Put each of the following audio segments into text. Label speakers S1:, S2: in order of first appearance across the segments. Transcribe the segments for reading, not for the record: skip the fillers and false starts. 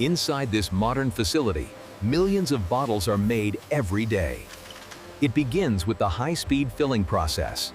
S1: Inside this modern facility, millions of bottles are made every day. It begins with the high-speed filling process.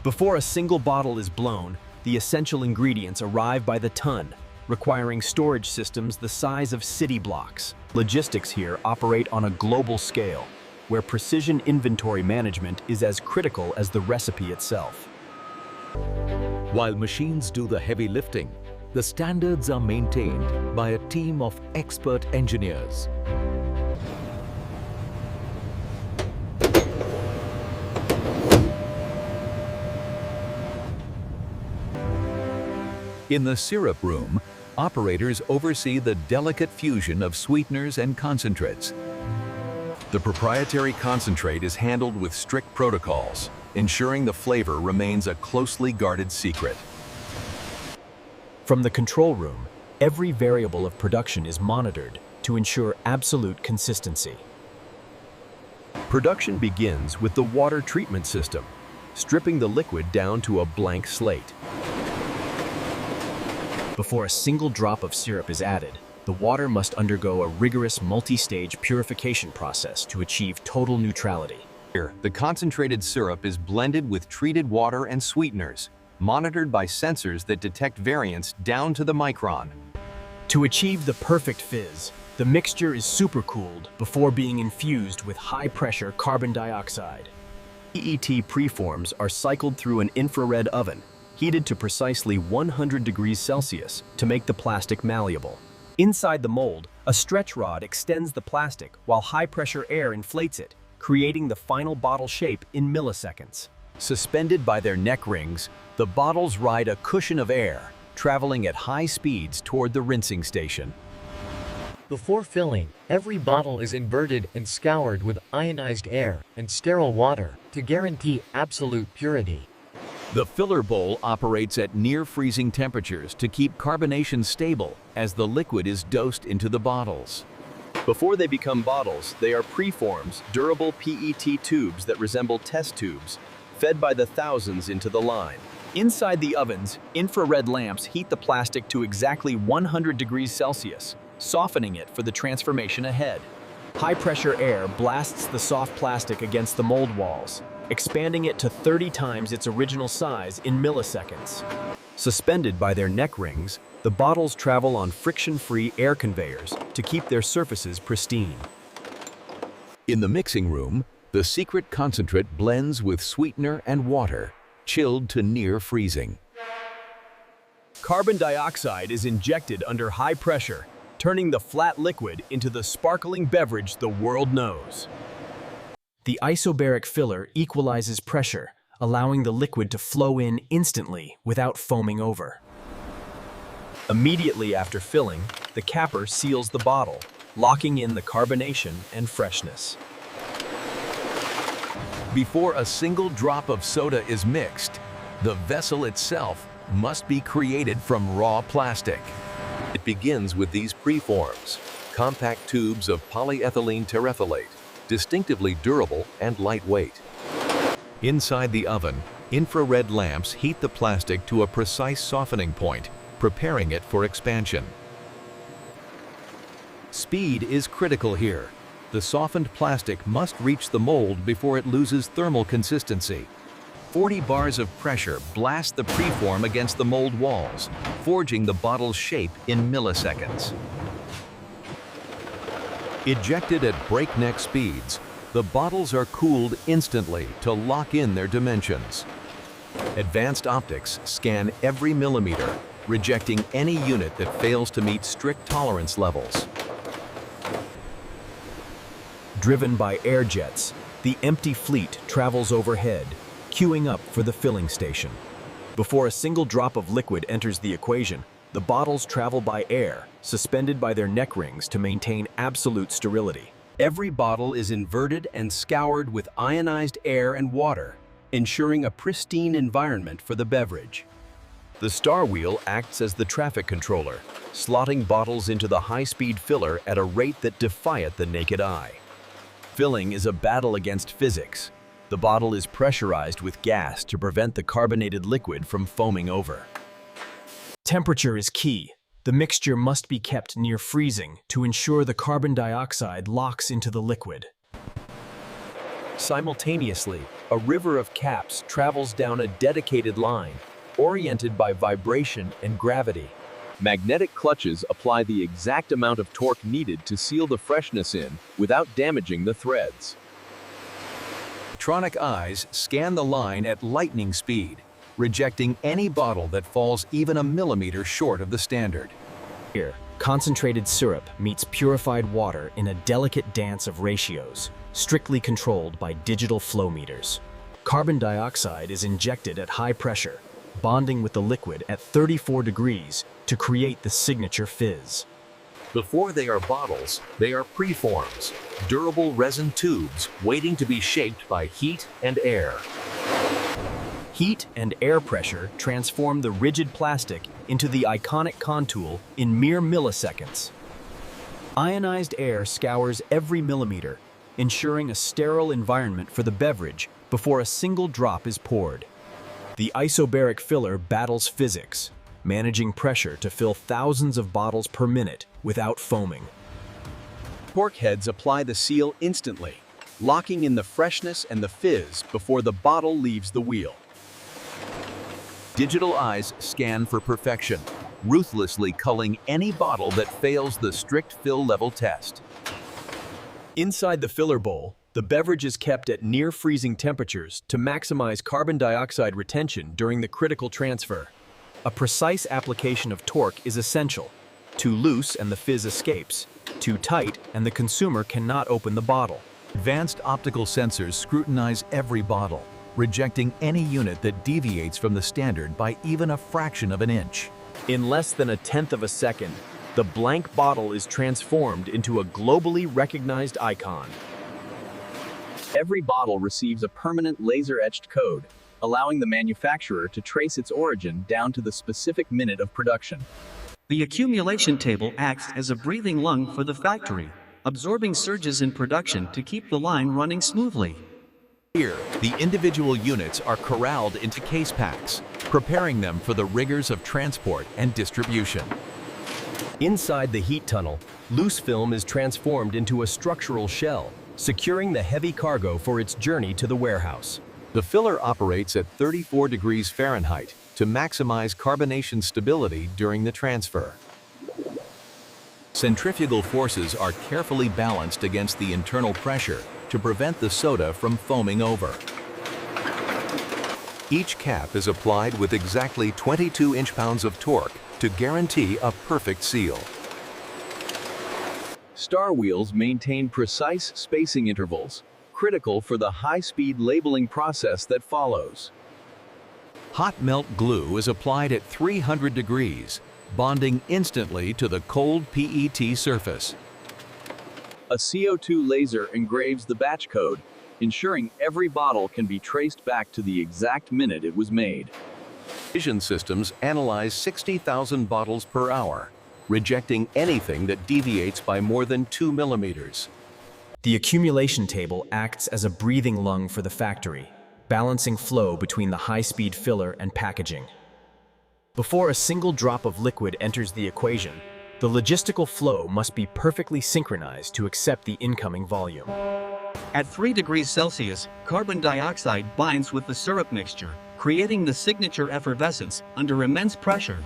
S2: Before a single bottle is blown, the essential ingredients arrive by the ton, requiring storage systems the size of city blocks. Logistics here operate on a global scale, where precision inventory management is as critical as the recipe itself.
S1: While machines do the heavy lifting, the standards are maintained by a team of expert engineers. In the syrup room, operators oversee the delicate fusion of sweeteners and concentrates. The proprietary concentrate is handled with strict protocols, ensuring the flavor remains a closely guarded secret.
S2: From the control room, every variable of production is monitored to ensure absolute consistency. Production begins with the water treatment system, stripping the liquid down to a blank slate. Before a single drop of syrup is added, the water must undergo a rigorous multi-stage purification process to achieve total neutrality.
S1: Here, the concentrated syrup is blended with treated water and sweeteners, monitored by sensors that detect variance down to the micron.
S2: To achieve the perfect fizz, the mixture is supercooled before being infused with high-pressure carbon dioxide. PET preforms are cycled through an infrared oven, heated to precisely 100 degrees Celsius to make the plastic malleable. Inside the mold, a stretch rod extends the plastic while high-pressure air inflates it, creating the final bottle shape in milliseconds. Suspended by their neck rings, the bottles ride a cushion of air, traveling at high speeds toward the rinsing station.
S3: Before filling, every bottle is inverted and scoured with ionized air and sterile water to guarantee absolute purity.
S1: The filler bowl operates at near-freezing temperatures to keep carbonation stable as the liquid is dosed into the bottles.
S2: Before they become bottles, they are preforms, durable PET tubes that resemble test tubes, fed by the thousands into the line. Inside the ovens, infrared lamps heat the plastic to exactly 100 degrees Celsius, softening it for the transformation ahead. High-pressure air blasts the soft plastic against the mold walls, expanding it to 30 times its original size in milliseconds. Suspended by their neck rings, the bottles travel on friction-free air conveyors to keep their surfaces pristine.
S1: In the mixing room, the secret concentrate blends with sweetener and water, chilled to near freezing.
S2: Carbon dioxide is injected under high pressure, turning the flat liquid into the sparkling beverage the world knows. The isobaric filler equalizes pressure, allowing the liquid to flow in instantly without foaming over. Immediately after filling, the capper seals the bottle, locking in the carbonation and freshness.
S1: Before a single drop of soda is mixed, the vessel itself must be created from raw plastic. It begins with these preforms, compact tubes of polyethylene terephthalate, distinctively durable and lightweight. Inside the oven, infrared lamps heat the plastic to a precise softening point, preparing it for expansion. Speed is critical here. The softened plastic must reach the mold before it loses thermal consistency. 40 bars of pressure blast the preform against the mold walls, forging the bottle's shape in milliseconds. Ejected at breakneck speeds, the bottles are cooled instantly to lock in their dimensions. Advanced optics scan every millimeter, rejecting any unit that fails to meet strict tolerance levels.
S2: Driven by air jets, the empty fleet travels overhead, queuing up for the filling station. Before a single drop of liquid enters the equation, the bottles travel by air, suspended by their neck rings to maintain absolute sterility. Every bottle is inverted and scoured with ionized air and water, ensuring a pristine environment for the beverage. The star wheel acts as the traffic controller, slotting bottles into the high-speed filler at a rate that defies the naked eye. Filling is a battle against physics. The bottle is pressurized with gas to prevent the carbonated liquid from foaming over. Temperature is key. The mixture must be kept near freezing to ensure the carbon dioxide locks into the liquid. Simultaneously, a river of caps travels down a dedicated line, oriented by vibration and gravity. Magnetic clutches apply the exact amount of torque needed to seal the freshness in without damaging the threads.
S1: Electronic eyes scan the line at lightning speed, rejecting any bottle that falls even a millimeter short of the standard.
S2: Here, concentrated syrup meets purified water in a delicate dance of ratios, strictly controlled by digital flow meters. Carbon dioxide is injected at high pressure, bonding with the liquid at 34 degrees to create the signature fizz.
S1: Before they are bottles, they are preforms, durable resin tubes waiting to be shaped by heat and air.
S2: Heat and air pressure transform the rigid plastic into the iconic contour in mere milliseconds. Ionized air scours every millimeter, ensuring a sterile environment for the beverage before a single drop is poured. The isobaric filler battles physics, managing pressure to fill thousands of bottles per minute without foaming. Torque heads apply the seal instantly, locking in the freshness and the fizz before the bottle leaves the wheel.
S1: Digital eyes scan for perfection, ruthlessly culling any bottle that fails the strict fill level test.
S2: Inside the filler bowl, the beverage is kept at near freezing temperatures to maximize carbon dioxide retention during the critical transfer. A precise application of torque is essential. Too loose and the fizz escapes. Too tight and the consumer cannot open the bottle.
S1: Advanced optical sensors scrutinize every bottle, rejecting any unit that deviates from the standard by even a fraction of an inch.
S2: In less than a tenth of a second, the blank bottle is transformed into a globally recognized icon. Every bottle receives a permanent laser-etched code, allowing the manufacturer to trace its origin down to the specific minute of production.
S4: The accumulation table acts as a breathing lung for the factory, absorbing surges in production to keep the line running smoothly.
S1: Here, the individual units are corralled into case packs, preparing them for the rigors of transport and distribution.
S2: Inside the heat tunnel, loose film is transformed into a structural shell, securing the heavy cargo for its journey to the warehouse.
S1: The filler operates at 34 degrees Fahrenheit to maximize carbonation stability during the transfer. Centrifugal forces are carefully balanced against the internal pressure to prevent the soda from foaming over. Each cap is applied with exactly 22 inch-pounds of torque to guarantee a perfect seal.
S2: Star wheels maintain precise spacing intervals, critical for the high-speed labeling process that follows.
S1: Hot melt glue is applied at 300 degrees, bonding instantly to the cold PET surface.
S2: A CO2 laser engraves the batch code, ensuring every bottle can be traced back to the exact minute it was made.
S1: Vision systems analyze 60,000 bottles per hour, rejecting anything that deviates by more than 2 millimeters.
S2: The accumulation table acts as a breathing lung for the factory, balancing flow between the high-speed filler and packaging. Before a single drop of liquid enters the equation, the logistical flow must be perfectly synchronized to accept the incoming volume.
S4: At 3 degrees Celsius, carbon dioxide binds with the syrup mixture, creating the signature effervescence under immense pressure.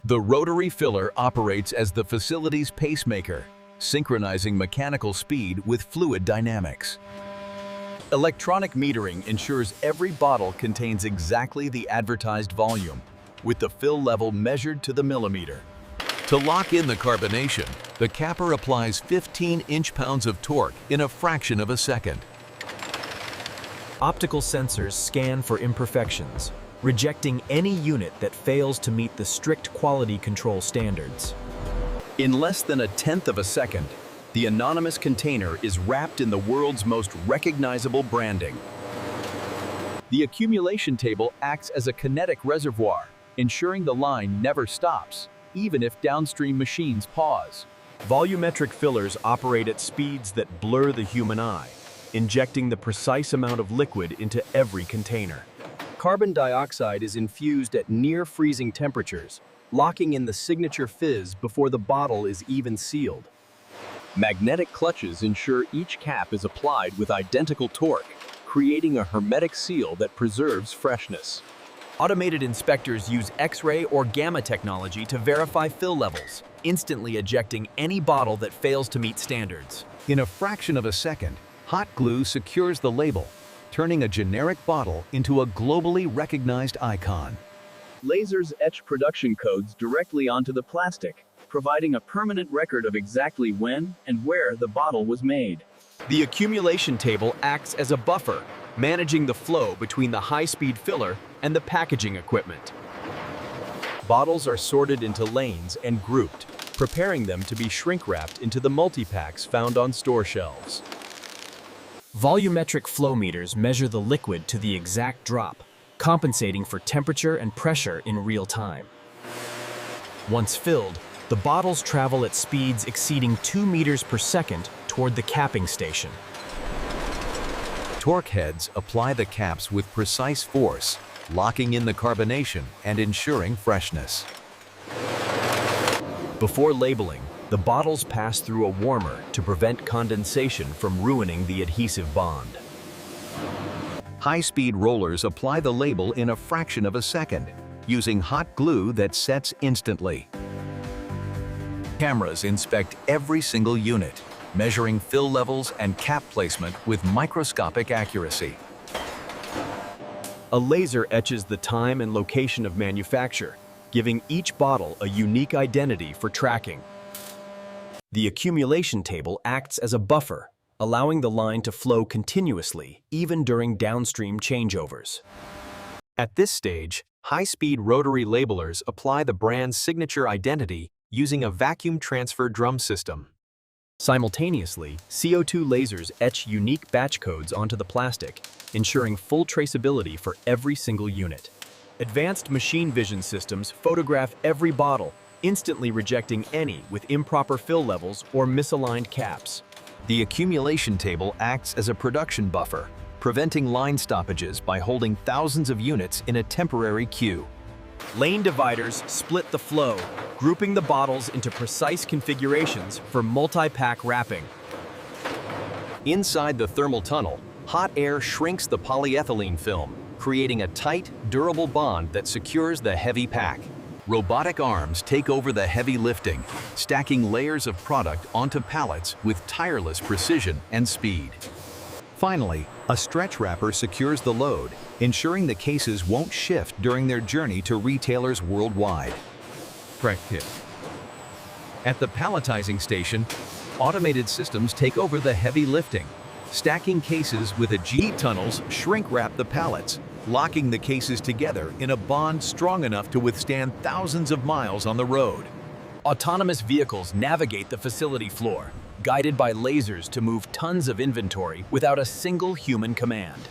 S1: The rotary filler operates as the facility's pacemaker, synchronizing mechanical speed with fluid dynamics.
S2: Electronic metering ensures every bottle contains exactly the advertised volume, with the fill level measured to the millimeter.
S1: To lock in the carbonation, the capper applies 15 inch-pounds of torque in a fraction of a second.
S5: Optical sensors scan for imperfections, rejecting any unit that fails to meet the strict quality control standards.
S2: In less than a tenth of a second, the anonymous container is wrapped in the world's most recognizable branding. The accumulation table acts as a kinetic reservoir, ensuring the line never stops, even if downstream machines pause.
S5: Volumetric fillers operate at speeds that blur the human eye, injecting the precise amount of liquid into every container.
S2: Carbon dioxide is infused at near freezing temperatures, locking in the signature fizz before the bottle is even sealed. Magnetic clutches ensure each cap is applied with identical torque, creating a hermetic seal that preserves freshness.
S5: Automated inspectors use X-ray or gamma technology to verify fill levels, instantly ejecting any bottle that fails to meet standards.
S1: In a fraction of a second, hot glue secures the label, turning a generic bottle into a globally recognized icon.
S2: Lasers etch production codes directly onto the plastic, providing a permanent record of exactly when and where the bottle was made.
S5: The accumulation table acts as a buffer, managing the flow between the high-speed filler and the packaging equipment. Bottles are sorted into lanes and grouped, preparing them to be shrink-wrapped into the multi-packs found on store shelves. Volumetric flow meters measure the liquid to the exact drop, compensating for temperature and pressure in real time. Once filled, the bottles travel at speeds exceeding 2 meters per second toward the capping station.
S1: Torque heads apply the caps with precise force, locking in the carbonation and ensuring freshness.
S5: Before labeling, the bottles pass through a warmer to prevent condensation from ruining the adhesive bond.
S1: High-speed rollers apply the label in a fraction of a second, using hot glue that sets instantly. Cameras inspect every single unit, measuring fill levels and cap placement with microscopic accuracy.
S5: A laser etches the time and location of manufacture, giving each bottle a unique identity for tracking. The accumulation table acts as a buffer, allowing the line to flow continuously, even during downstream changeovers. At this stage, high-speed rotary labelers apply the brand's signature identity using a vacuum transfer drum system. Simultaneously, CO2 lasers etch unique batch codes onto the plastic, ensuring full traceability for every single unit. Advanced machine vision systems photograph every bottle, instantly rejecting any with improper fill levels or misaligned caps.
S1: The accumulation table acts as a production buffer, preventing line stoppages by holding thousands of units in a temporary queue.
S5: Lane dividers split the flow, grouping the bottles into precise configurations for multi-pack wrapping.
S1: Inside the thermal tunnel, hot air shrinks the polyethylene film, creating a tight, durable bond that secures the heavy pack. Robotic arms take over the heavy lifting, stacking layers of product onto pallets with tireless precision and speed. Finally, a stretch wrapper secures the load, ensuring the cases won't shift during their journey to retailers worldwide. Practice. At the palletizing station, automated systems take over the heavy lifting. Stacking cases with G tunnels shrink-wrap the pallets, locking the cases together in a bond strong enough to withstand thousands of miles on the road.
S5: Autonomous vehicles navigate the facility floor, guided by lasers to move tons of inventory without a single human command.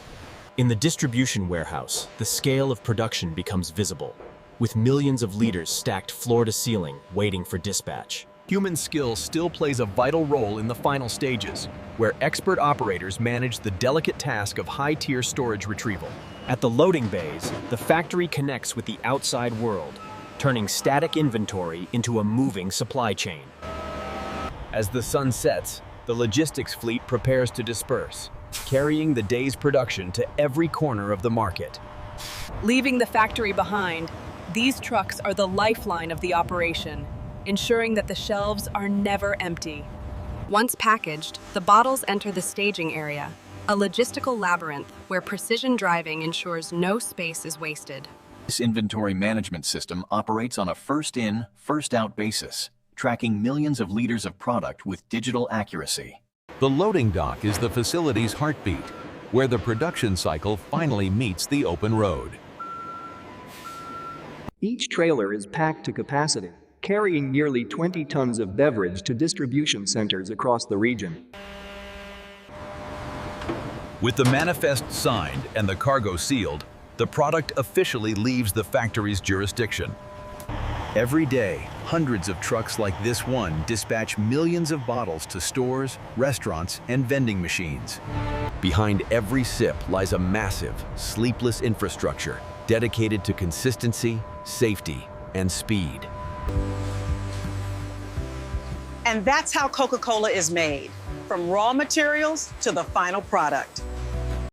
S5: In the distribution warehouse, the scale of production becomes visible, with millions of liters stacked floor to ceiling, waiting for dispatch. Human skill still plays a vital role in the final stages, where expert operators manage the delicate task of high-tier storage retrieval. At the loading bays, the factory connects with the outside world, turning static inventory into a moving supply chain. As the sun sets, the logistics fleet prepares to disperse, carrying the day's production to every corner of the market.
S6: Leaving the factory behind, these trucks are the lifeline of the operation, ensuring that the shelves are never empty. Once packaged, the bottles enter the staging area, a logistical labyrinth where precision driving ensures no space is wasted.
S7: This inventory management system operates on a first-in, first-out basis, tracking millions of liters of product with digital accuracy.
S1: The loading dock is the facility's heartbeat, where the production cycle finally meets the open road.
S8: Each trailer is packed to capacity, carrying nearly 20 tons of beverage to distribution centers across the region.
S2: With the manifest signed and the cargo sealed, the product officially leaves the factory's jurisdiction. Every day, hundreds of trucks like this one dispatch millions of bottles to stores, restaurants, and vending machines.
S5: Behind every sip lies a massive, sleepless infrastructure dedicated to consistency, safety, and speed.
S9: And that's how Coca-Cola is made, from raw materials to the final product.